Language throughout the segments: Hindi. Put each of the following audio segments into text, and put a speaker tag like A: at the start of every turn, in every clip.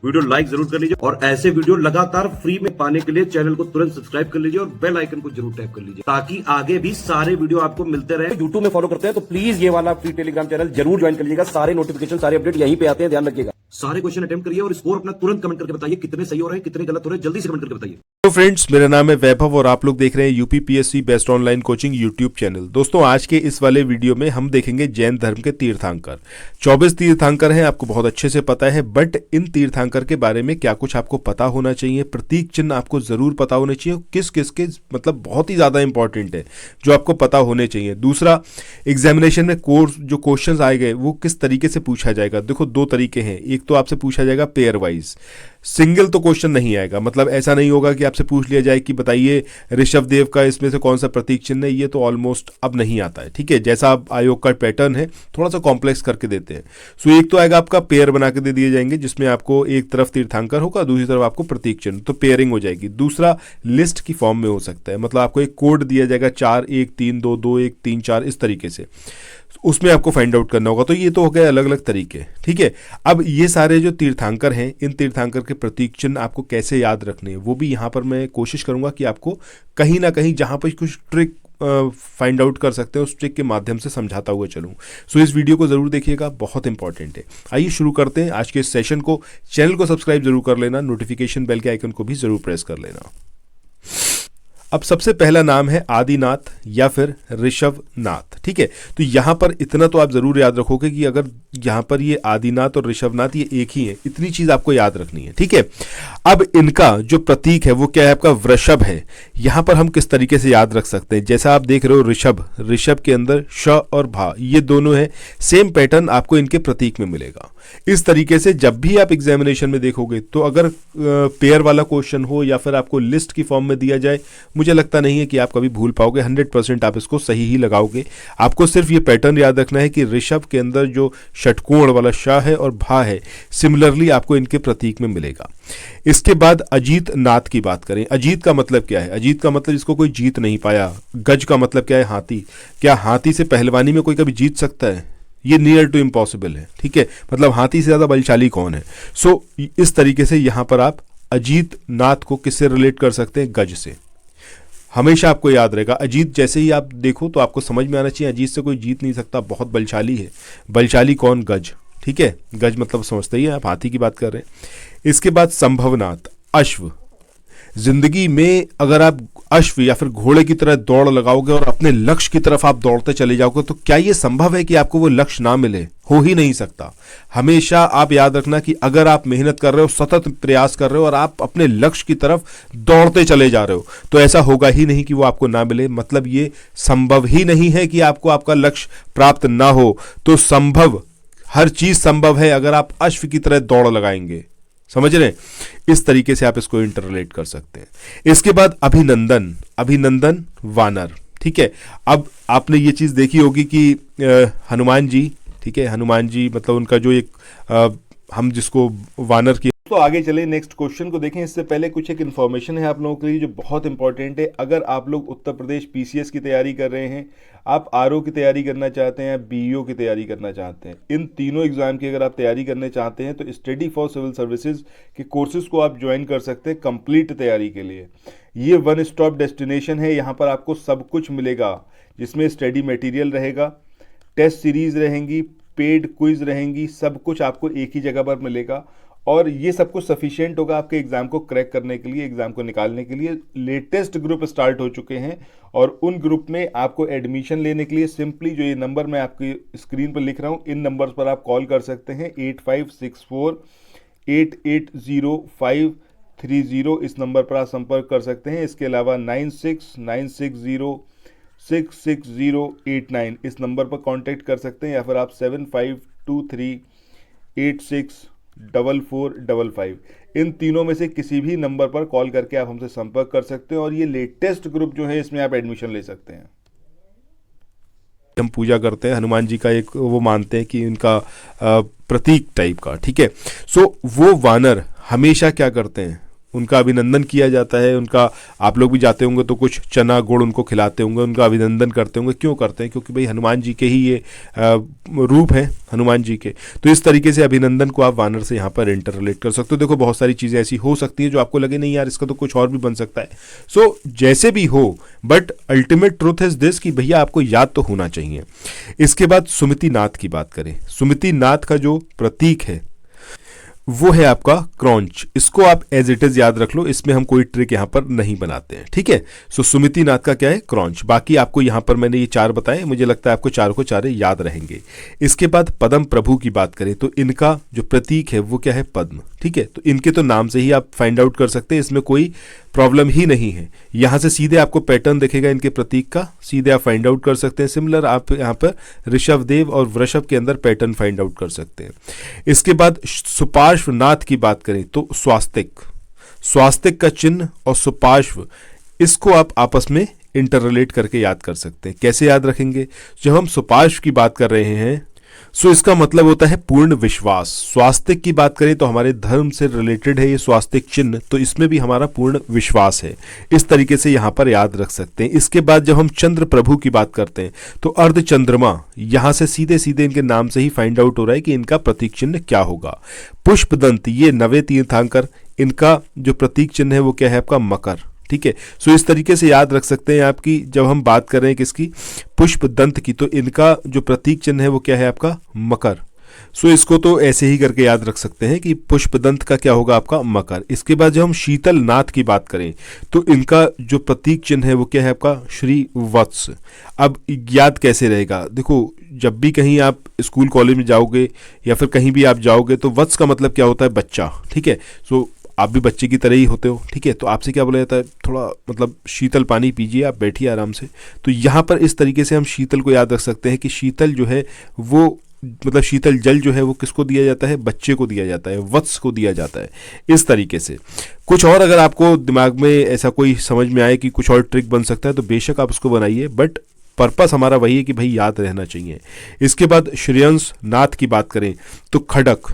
A: वीडियो लाइक जरूर कर लीजिए और ऐसे वीडियो लगातार फ्री में पाने के लिए चैनल को तुरंत सब्सक्राइब कर लीजिए और बेल आइकन को जरूर टैप कर लीजिए ताकि आगे भी सारे वीडियो आपको मिलते रहे।
B: यूट्यूब में फॉलो करते हैं तो प्लीज ये वाला फ्री टेलीग्राम चैनल जरूर ज्वाइन कर लीजिएगा। सारे नोटिफिकेशन सारे अपडेट यहीं पे आते हैं, ध्यान रखिएगा।
A: सारे क्वेश्चन अटेम्प्ट करिए और स्कोर अपना तुरंत कमेंट करके बताइए कितने सही हो रहे हैं कितने गलत हो रहे हैं, जल्दी से कमेंट करके बताइए।
C: तो फ्रेंड्स, मेरा नाम है वैभव और आप लोग देख रहे हैं UPPSC best online coaching YouTube channel. दोस्तों, आज के इस वाले वीडियो में हम देखेंगे जैन धर्म के तीर्थंकर। 24 तीर्थंकर हैं, आपको बहुत अच्छे से पता है, बट इन तीर्थंकर के बारे में क्या कुछ आपको पता होना चाहिए। प्रतीक चिन्ह आपको जरूर पता होने चाहिए, किस किस के मतलब बहुत ही ज्यादा इंपॉर्टेंट है जो आपको पता होने चाहिए। दूसरा, एग्जामिनेशन में कोर्स जो क्वेश्चंस आए गए वो किस तरीके से पूछा जाएगा। देखो, दो तरीके हैं। एक तो आपसे पूछा जाएगा पेयर वाइज, सिंगल तो क्वेश्चन नहीं आएगा। मतलब ऐसा नहीं होगा कि आपसे पूछ लिया जाए कि बताइए ऋषभ देव का इसमें से कौन सा प्रतीक चिन्ह है। ये तो ऑलमोस्ट अब नहीं आता है, ठीक है। जैसा आप आयोग का पैटर्न है थोड़ा सा कॉम्प्लेक्स करके देते हैं। सो एक तो आएगा आपका पेयर बना के दे दिए जाएंगे जिसमें आपको एक तरफ तीर्थंकर होगा, दूसरी तरफ आपको प्रतीक चिन्ह, तो पेयरिंग हो जाएगी। दूसरा, लिस्ट की फॉर्म में हो सकता है, मतलब आपको एक कोड दिया जाएगा 4 1 3 2 2 1 3 4 इस तरीके से, उसमें आपको फाइंड आउट करना होगा। तो ये तो हो गए अलग अलग तरीके, ठीक है। अब ये सारे जो तीर्थंकर हैं, इन तीर्थंकर के प्रतीक चिन्ह आपको कैसे याद रखने हैं वो भी यहाँ पर मैं कोशिश करूंगा कि आपको कहीं ना कहीं जहाँ पर कुछ ट्रिक फाइंड आउट कर सकते हैं उस ट्रिक के माध्यम से समझाता हुआ चलूँ। सो इस वीडियो को जरूर देखिएगा, बहुत इंपॉर्टेंट है। आइए शुरू करते हैं आज के इस सेशन को। चैनल को सब्सक्राइब जरूर कर लेना, नोटिफिकेशन बेल के आइकन को भी जरूर प्रेस कर लेना। अब सबसे पहला नाम है आदिनाथ या फिर ऋषभनाथ, ठीक है। तो यहां पर इतना तो आप जरूर याद रखोगे कि अगर यहां पर ये आदिनाथ और ऋषभनाथ ये एक ही है, इतनी चीज आपको याद रखनी है, ठीक है। अब इनका जो प्रतीक है वो क्या है, आपका वृषभ है। यहां पर हम किस तरीके से याद रख सकते हैं, जैसा आप देख रहे हो ऋषभ, ऋषभ के अंदर श और भा ये दोनों है, सेम पैटर्न आपको इनके प्रतीक में मिलेगा। इस तरीके से जब भी आप एग्जामिनेशन में देखोगे तो अगर पेयर वाला क्वेश्चन हो या फिर आपको लिस्ट की फॉर्म में दिया जाए, मुझे लगता नहीं है कि आप कभी भूल पाओगे। 100% आप इसको सही ही लगाओगे। आपको सिर्फ ये पैटर्न याद रखना है कि ऋषभ के अंदर जो षटकोण वाला शाह है और भा है, सिमिलरली आपको इनके प्रतीक में मिलेगा। इसके बाद अजीत नाथ की बात करें। अजीत का मतलब क्या है? अजीत का मतलब जिसको कोई जीत नहीं पाया। गज का मतलब क्या है? हाथी। क्या हाथी से पहलवानी में कोई कभी जीत सकता है? ये नियर टू इम्पॉसिबल है, ठीक है। मतलब हाथी से ज्यादा बलशाली कौन है? सो इस तरीके से यहां पर आप अजीत नाथ को किससे रिलेट कर सकते हैं? गज से। हमेशा आपको याद रहेगा, अजीत जैसे ही आप देखो तो आपको समझ में आना चाहिए अजीत से कोई जीत नहीं सकता, बहुत बलशाली है। बलशाली कौन? गज, ठीक है। गज मतलब समझते ही हैं आप, हाथी की बात कर रहे हैं। इसके बाद संभवनाथ, अश्व। जिंदगी में अगर आप अश्व या फिर घोड़े की तरह दौड़ लगाओगे और अपने लक्ष्य की तरफ आप दौड़ते चले जाओगे तो क्या यह संभव है कि आपको वो लक्ष्य ना मिले? हो ही नहीं सकता। हमेशा आप याद रखना कि अगर आप मेहनत कर रहे हो, सतत प्रयास कर रहे हो और आप अपने लक्ष्य की तरफ दौड़ते चले जा रहे हो तो ऐसा होगा ही नहीं कि वो आपको ना मिले। मतलब ये संभव ही नहीं है कि आपको आपका लक्ष्य प्राप्त ना हो। तो संभव, हर चीज संभव है अगर आप अश्व की तरह दौड़ लगाएंगे। समझ रहे हैं? इस तरीके से आप इसको इंटरलेट कर सकते हैं। इसके बाद अभिनंदन, अभिनंदन वानर, ठीक है। अब आपने ये चीज देखी होगी कि हनुमान जी, ठीक है, हनुमान जी मतलब उनका जो एक हम जिसको वानर की। तो आगे चले, नेक्स्ट क्वेश्चन को देखें। इससे पहले कुछ एक इन्फॉर्मेशन है आप लोगों के लिए जो बहुत इंपॉर्टेंट है। अगर आप लोग उत्तर प्रदेश पीसीएस की तैयारी कर रहे हैं, आप आरओ की तैयारी करना चाहते हैं, बीईओ की तैयारी करना चाहते हैं, इन तीनों एग्जाम की अगर आप तैयारी करना चाहते हैं तो स्टडी फॉर सिविल सर्विसेज के कोर्सेज को आप ज्वाइन कर सकते हैं कंप्लीट तैयारी के लिए। ये वन स्टॉप डेस्टिनेशन है। यहाँ पर आपको सब कुछ मिलेगा जिसमें स्टडी मटेरियल रहेगा, टेस्ट सीरीज रहेंगी, पेड क्विज रहेंगी, सब कुछ आपको एक ही जगह पर मिलेगा और ये सब कुछ सफिशिएंट होगा आपके एग्जाम को क्रैक करने के लिए, एग्जाम को निकालने के लिए। लेटेस्ट ग्रुप स्टार्ट हो चुके हैं और उन ग्रुप में आपको एडमिशन लेने के लिए सिंपली जो ये नंबर मैं आपकी स्क्रीन पर लिख रहा हूँ, इन नंबर्स पर आप कॉल कर सकते हैं। 8564-880530 इस नंबर पर आप संपर्क कर सकते हैं। इसके अलावा 9696066089 इस नंबर पर कांटेक्ट कर सकते हैं या फिर आप 7523864455 इन तीनों में से किसी भी नंबर पर कॉल करके आप हमसे संपर्क कर सकते हैं और ये लेटेस्ट ग्रुप जो है इसमें आप एडमिशन ले सकते हैं। हम पूजा करते हैं हनुमान जी का, एक वो मानते हैं कि इनका प्रतीक टाइप का, ठीक है। सो वो वानर हमेशा क्या करते हैं? उनका अभिनंदन किया जाता है, उनका आप लोग भी जाते होंगे तो कुछ चना गुड़ उनको खिलाते होंगे, उनका अभिनंदन करते होंगे। क्यों करते हैं? क्योंकि भाई हनुमान जी के ही ये रूप है हनुमान जी के। तो इस तरीके से अभिनंदन को आप वानर से यहाँ पर इंटर रिलेट कर सकते हो। देखो बहुत सारी चीज़ें ऐसी हो सकती है जो आपको लगे नहीं यार इसका तो कुछ और भी बन सकता है। सो जैसे भी हो, but ultimate truth is this कि भैया आपको याद तो होना चाहिए। इसके बाद सुमति नाथ की बात करें, सुमति नाथ का जो प्रतीक है वो है आपका क्रॉन्च। इसको आप एज इट इज याद रख लो, इसमें हम कोई ट्रिक यहां पर नहीं बनाते हैं, ठीक है। सो सुमति नाथ का क्या है? क्रॉन्च। बाकी आपको यहां पर मैंने ये 4 बताए, मुझे लगता है आपको चारों को चारे याद रहेंगे। इसके बाद पद्म प्रभु की बात करें तो इनका जो प्रतीक है वो क्या है? पद्म, ठीक है। तो इनके तो नाम से ही आप फाइंड आउट कर सकते हैं, इसमें कोई प्रॉब्लम ही नहीं है। यहां से सीधे आपको पैटर्न दिखेगा इनके प्रतीक का, सीधे आप फाइंड आउट कर सकते हैं। सिमिलर आप यहां पर ऋषभ देव और वृषभ के अंदर पैटर्न फाइंड आउट कर सकते हैं। इसके बाद सुपार्श्व नाथ की बात करें तो स्वास्तिक, स्वास्तिक का चिन्ह और सुपार्श्व, इसको आप आपस में इंटर रिलेट करके याद कर सकते हैं। कैसे याद रखेंगे? जब हम सुपार्श्व की बात कर रहे हैं सो इसका मतलब होता है पूर्ण विश्वास। स्वास्तिक की बात करें तो हमारे धर्म से रिलेटेड है ये स्वास्तिक चिन्ह, तो इसमें भी हमारा पूर्ण विश्वास है। इस तरीके से यहां पर याद रख सकते हैं। इसके बाद जब हम चंद्र प्रभु की बात करते हैं तो अर्ध चंद्रमा, यहां से सीधे सीधे इनके नाम से ही फाइंड आउट हो रहा है कि इनका प्रतीक चिन्ह क्या होगा। पुष्पदंत, ये नवे तीर्थंकर, इनका जो प्रतीक चिन्ह है वो क्या है? आपका मकर, ठीक है। सो इस तरीके से याद रख सकते हैं आपकी, जब हम बात कर रहे हैं किसकी? पुष्प दंत की, तो इनका जो प्रतीक चिन्ह है वो क्या है? आपका मकर। सो इसको तो ऐसे ही करके याद रख सकते हैं कि पुष्प दंत का क्या होगा? आपका मकर। इसके बाद जब हम शीतल नाथ की बात करें तो इनका जो प्रतीक चिन्ह है वो क्या है? आपका श्री वत्स। अब याद कैसे रहेगा? देखो जब भी कहीं आप स्कूल कॉलेज में जाओगे या फिर कहीं भी आप जाओगे तो वत्स का मतलब क्या होता है? बच्चा, ठीक है। सो आप भी बच्चे की तरह ही होते हो, ठीक है। तो आपसे क्या बोला जाता है? थोड़ा मतलब शीतल पानी पीजिए, आप बैठिए आराम से। तो यहाँ पर इस तरीके से हम शीतल को याद रख सकते हैं कि शीतल जो है वो मतलब शीतल जल जो है वो किसको दिया जाता है? बच्चे को दिया जाता है, वत्स को दिया जाता है। इस तरीके से कुछ और अगर आपको दिमाग में ऐसा कोई समझ में आए कि कुछ और ट्रिक बन सकता है तो बेशक आप उसको बनाइए, बट पर्पस हमारा वही है कि भाई याद रहना चाहिए। इसके बाद श्रेयंस नाथ की बात करें तो खड़क,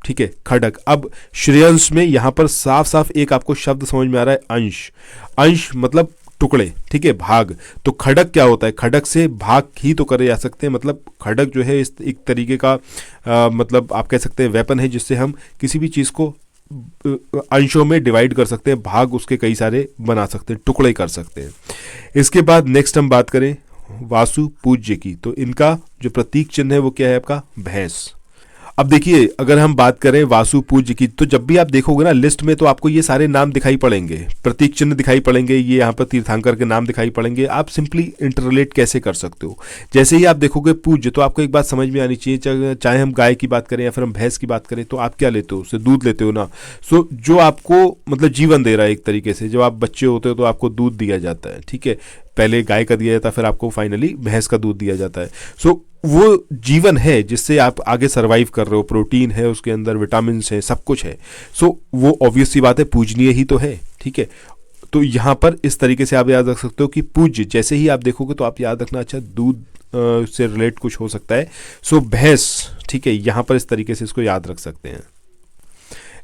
C: ठीक है, खड़क। अब श्रेयंस में यहां पर साफ साफ एक आपको शब्द समझ में आ रहा है, अंश। अंश मतलब टुकड़े, ठीक है, भाग। तो खड़क क्या होता है? खड़क से भाग ही तो करे जा सकते हैं। मतलब खड़क जो है इस एक तरीके का मतलब आप कह सकते हैं वेपन है जिससे हम किसी भी चीज़ को अंशों में डिवाइड कर सकते हैं, भाग उसके कई सारे बना सकते हैं, टुकड़े कर सकते हैं। इसके बाद नेक्स्ट हम बात करें वासु पूज्य की, तो इनका जो प्रतीक चिन्ह है वो क्या है? आपका भैंस। अब देखिए अगर हम बात करें वासु पूज्य की तो जब भी आप देखोगे ना लिस्ट में तो आपको ये सारे नाम दिखाई पड़ेंगे, प्रतीक चिन्ह दिखाई पड़ेंगे, ये यहाँ पर तीर्थंकर के नाम दिखाई पड़ेंगे। आप सिंपली इंटररिलेट कैसे कर सकते हो? जैसे ही आप देखोगे पूज्य तो आपको एक बात समझ में आनी चाहिए, चाहे हम गाय की बात करें या फिर हम भैंस की बात करें, तो आप क्या लेते हो? उससे दूध लेते हो ना। सो जो आपको मतलब जीवन दे रहा है एक तरीके से, जब आप बच्चे होते हो तो आपको दूध दिया जाता है, ठीक है, पहले गाय का दिया जाता है, फिर आपको फाइनली भैंस का दूध दिया जाता है। सो वो जीवन है जिससे आप आगे सरवाइव कर रहे हो, प्रोटीन है उसके अंदर, विटामिन है, सब कुछ है। सो वो ऑब्वियस सी बात है, पूजनीय ही तो है, ठीक है। तो यहाँ पर इस तरीके से आप याद रख सकते हो कि पूज्य, जैसे ही आप देखोगे तो आप याद रखना अच्छा दूध से रिलेट कुछ हो सकता है। सो भैंस, ठीक है, यहाँ पर इस तरीके से इसको याद रख सकते हैं।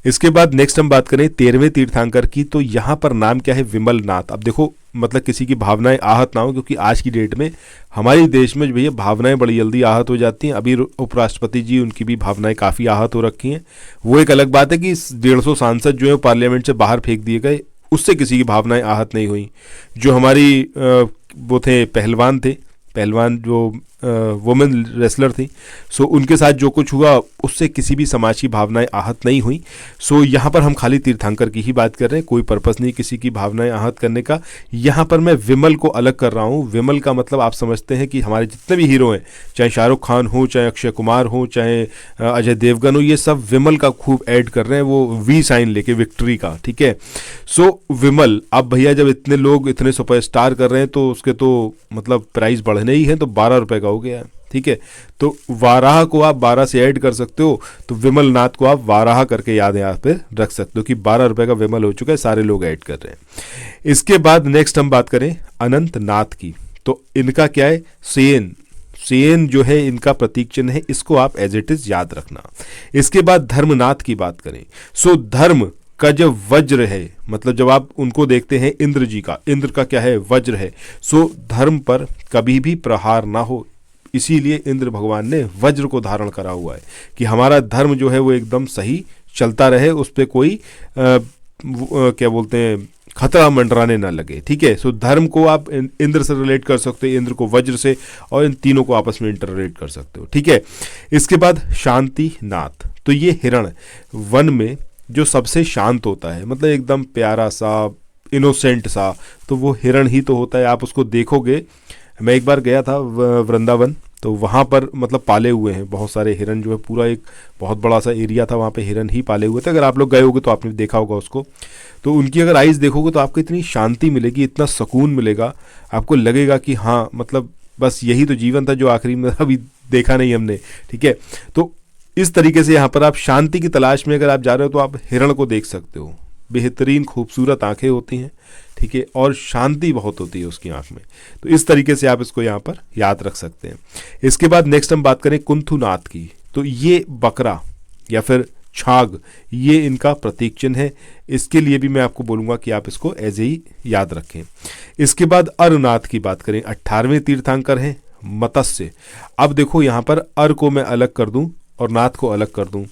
C: इसके बाद नेक्स्ट हम बात करें 13वें तीर्थंकर की, तो यहाँ पर नाम क्या है? विमल नाथ। अब देखो मतलब किसी की भावनाएं आहत ना हो, क्योंकि आज की डेट में हमारे देश में भैया भावनाएं बड़ी जल्दी आहत हो जाती हैं। अभी उपराष्ट्रपति जी, उनकी भी भावनाएं काफ़ी आहत हो रखी हैं। वो एक अलग बात है कि 150 सांसद जो है पार्लियामेंट से बाहर फेंक दिए गए, उससे किसी की भावनाएं आहत नहीं हुई। जो हमारी वो थे पहलवान जो वुमेन रेसलर थी, सो उनके साथ जो कुछ हुआ उससे किसी भी समाज की भावनाएं आहत नहीं हुई। सो यहाँ पर हम खाली तीर्थंकर की ही बात कर रहे हैं, कोई पर्पस नहीं किसी की भावनाएं आहत करने का। यहाँ पर मैं विमल को अलग कर रहा हूँ। विमल का मतलब आप समझते हैं कि हमारे जितने भी हीरो हैं, चाहे शाहरुख खान हो, चाहे अक्षय कुमार हो, चाहे अजय देवगन हो, ये सब विमल का खूब ऐड कर रहे हैं, वो वी साइन लेके विक्ट्री का, ठीक है। सो विमल, अब भैया जब इतने लोग इतने सुपरस्टार कर रहे हैं तो उसके तो मतलब प्राइस बढ़ने ही है, तो 12 रुपये हो गया, ठीक है। तो वाराह को आप 12 से ऐड कर सकते हो, तो विमल नाथ को आप वाराह करके याद यहाँ पे रख सकते हो कि 12 रुपए का विमल हो चुका है, सारे लोग ऐड कर रहे हैं। इसके बाद नेक्स्ट हम बात करें अनंत नाथ की, तो इनका क्या है? सेन। सेन जो है इनका प्रतीक चिन्ह है, इसको आप एज इट इज याद रखना। इसके बाद धर्मनाथ की बात करें, सो धर्म का जब वज्र है, मतलब जब आप उनको देखते हैं इंद्र जी का, इंद्र का क्या है, वज्र है, सो धर्म पर कभी भी प्रहार ना हो, इसीलिए इंद्र भगवान ने वज्र को धारण करा हुआ है कि हमारा धर्म जो है वो एकदम सही चलता रहे, उस पर कोई क्या बोलते हैं खतरा मंडराने ना लगे। ठीक है, सो धर्म को आप इंद्र से रिलेट कर सकते हो, इंद्र को वज्र से, और इन तीनों को आपस में इंटर रिलेट कर सकते हो। ठीक है, इसके बाद शांति नाथ, तो ये हिरण वन में जो सबसे शांत होता है, मतलब एकदम प्यारा सा, इनोसेंट सा, तो वो हिरण ही तो होता है। आप उसको देखोगे, मैं एक बार गया था वृंदावन, तो वहाँ पर मतलब पाले हुए हैं बहुत सारे हिरन, जो है पूरा एक बहुत बड़ा सा एरिया था, वहाँ पे हिरन ही पाले हुए थे। अगर आप लोग गए होगे तो आपने देखा होगा उसको, तो उनकी अगर आइज़ देखोगे तो आपको इतनी शांति मिलेगी, इतना सुकून मिलेगा, आपको लगेगा कि हाँ मतलब बस यही तो जीवन था जो आखिरी में अभी देखा नहीं हमने। ठीक है, तो इस तरीके से यहाँ पर आप शांति की तलाश में अगर आप जा रहे हो तो आप हिरण को देख सकते हो। बेहतरीन खूबसूरत आंखें होती हैं, ठीक है, और शांति बहुत होती है उसकी आंख में, तो इस तरीके से आप इसको यहाँ पर याद रख सकते हैं। इसके बाद नेक्स्ट हम बात करें कुंथुनाथ की, तो ये बकरा या फिर छाग, ये इनका प्रतीक चिन्ह है। इसके लिए भी मैं आपको बोलूँगा कि आप इसको ऐसे ही याद रखें। इसके बाद अरनाथ की बात करें, 18वें तीर्थंकर हैं मत्स्य। अब देखो यहाँ पर अर को मैं अलग कर दूँ और नाथ को अलग कर दूँ,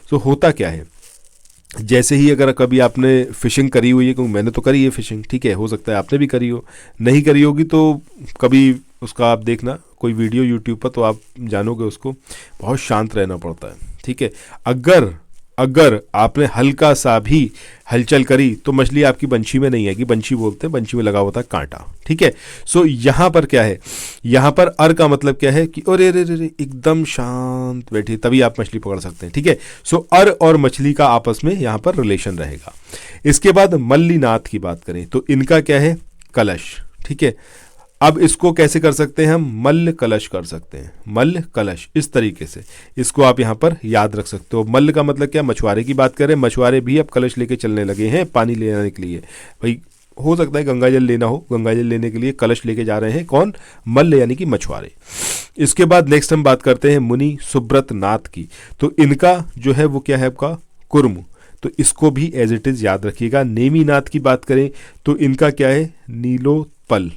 C: तो होता क्या है, जैसे ही अगर कभी आपने फ़िशिंग करी हुई है, क्योंकि मैंने तो करी है फ़िशिंग, ठीक है, हो सकता है आपने भी करी हो, नहीं करी होगी तो कभी उसका आप देखना कोई वीडियो यूट्यूब पर, तो आप जानोगे उसको, बहुत शांत रहना पड़ता है। ठीक है, अगर आपने हल्का सा भी हलचल करी तो मछली आपकी बंशी में नहीं आएगी, बंशी बोलते हैं, बंशी में लगा होता है कांटा। ठीक है, सो यहाँ पर क्या है, यहाँ पर अर का मतलब क्या है कि अरे रे रे एकदम शांत बैठी, तभी आप मछली पकड़ सकते हैं। ठीक है, सो अर और मछली का आपस में यहाँ पर रिलेशन रहेगा। इसके बाद मल्लीनाथ की बात करें तो इनका क्या है, कलश। ठीक है, अब इसको कैसे कर सकते हैं हम, मल्ल कलश कर सकते हैं, मल्ल कलश, इस तरीके से इसको आप यहाँ पर याद रख सकते हो। मल्ल का मतलब क्या, मछुआरे की बात करें, मछुआरे भी अब कलश लेके चलने लगे हैं पानी ले आने के लिए। भाई हो सकता है गंगा जल लेना हो, गंगा जल लेने के लिए कलश लेके जा रहे हैं कौन, मल्ल यानी कि मछुआरे। इसके बाद नेक्स्ट हम बात करते हैं मुनि सुब्रत नाथ की, तो इनका जो है वो क्या है आपका कुर्म, तो इसको भी एज इट इज याद रखिएगा। नेमी नाथ की बात करें तो इनका क्या है, नीलोत्पल।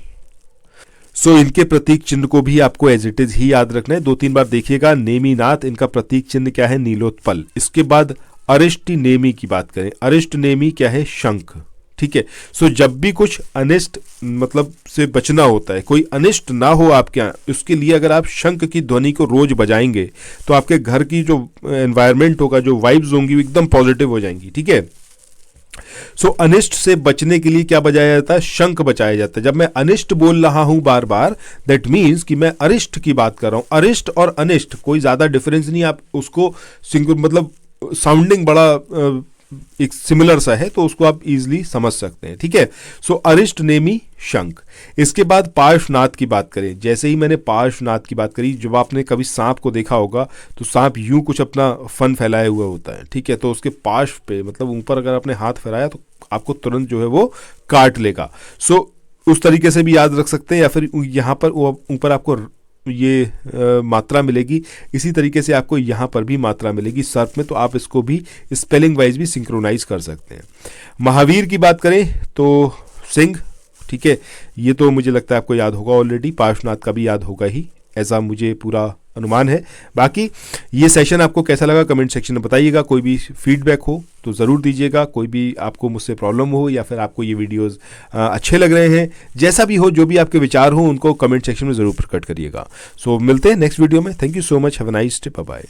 C: सो इनके प्रतीक चिन्ह को भी आपको एज इट इज ही याद रखना है, 2-3 बार देखिएगा। नेमीनाथ, इनका प्रतीक चिन्ह क्या है, नीलोत्पल। इसके बाद अरिष्ट नेमी की बात करें, अरिष्ट नेमी क्या है, शंख। ठीक है, सो जब भी कुछ अनिष्ट मतलब से बचना होता है, कोई अनिष्ट ना हो आपके यहाँ, उसके लिए अगर आप शंख की ध्वनि को रोज बजाएंगे तो आपके घर की जो एनवायरनमेंट होगा, जो वाइब्स होंगी, वो एकदम पॉजिटिव हो जाएंगी। ठीक है, सो अनिष्ट से बचने के लिए क्या बजाया जाता है, शंख बजाया जाता है। जब मैं अनिष्ट बोल रहा हूं बार बार, दैट मीन्स कि मैं अरिष्ट की बात कर रहा हूं। अरिष्ट और अनिष्ट कोई ज्यादा डिफरेंस नहीं, आप उसको मतलब साउंडिंग बड़ा एक सिमिलर सा है, तो उसको आप इजीली समझ सकते हैं। ठीक है, सो अरिष्ट नेमी शंख। इसके बाद पार्श्वनाथ की बात करें, जैसे ही मैंने पार्श्वनाथ की बात करी, जब आपने कभी सांप को देखा होगा तो सांप यूं कुछ अपना फन फैलाए हुआ होता है। ठीक है, तो उसके पार्श्व पे मतलब ऊपर अगर आपने हाथ फैलाया तो आपको तुरंत जो है वो काट लेगा। सो उस तरीके से भी याद रख सकते हैं, या फिर यहाँ पर ऊपर आपको ये मात्रा मिलेगी, इसी तरीके से आपको यहाँ पर भी मात्रा मिलेगी सर्प में, तो आप इसको भी स्पेलिंग वाइज भी सिंक्रोनाइज कर सकते हैं। महावीर की बात करें तो सिंह। ठीक है, ये तो मुझे लगता है आपको याद होगा ऑलरेडी, पार्श्वनाथ का भी याद होगा ही, ऐसा मुझे पूरा अनुमान है। बाकी ये सेशन आपको कैसा लगा कमेंट सेक्शन में बताइएगा। कोई भी फीडबैक हो तो ज़रूर दीजिएगा, कोई भी आपको मुझसे प्रॉब्लम हो या फिर आपको ये वीडियोस अच्छे लग रहे हैं, जैसा भी हो, जो भी आपके विचार हो उनको कमेंट सेक्शन में ज़रूर प्रकट करिएगा। सो मिलते हैं नेक्स्ट वीडियो में। Thank you so much, have a nice day, bye bye.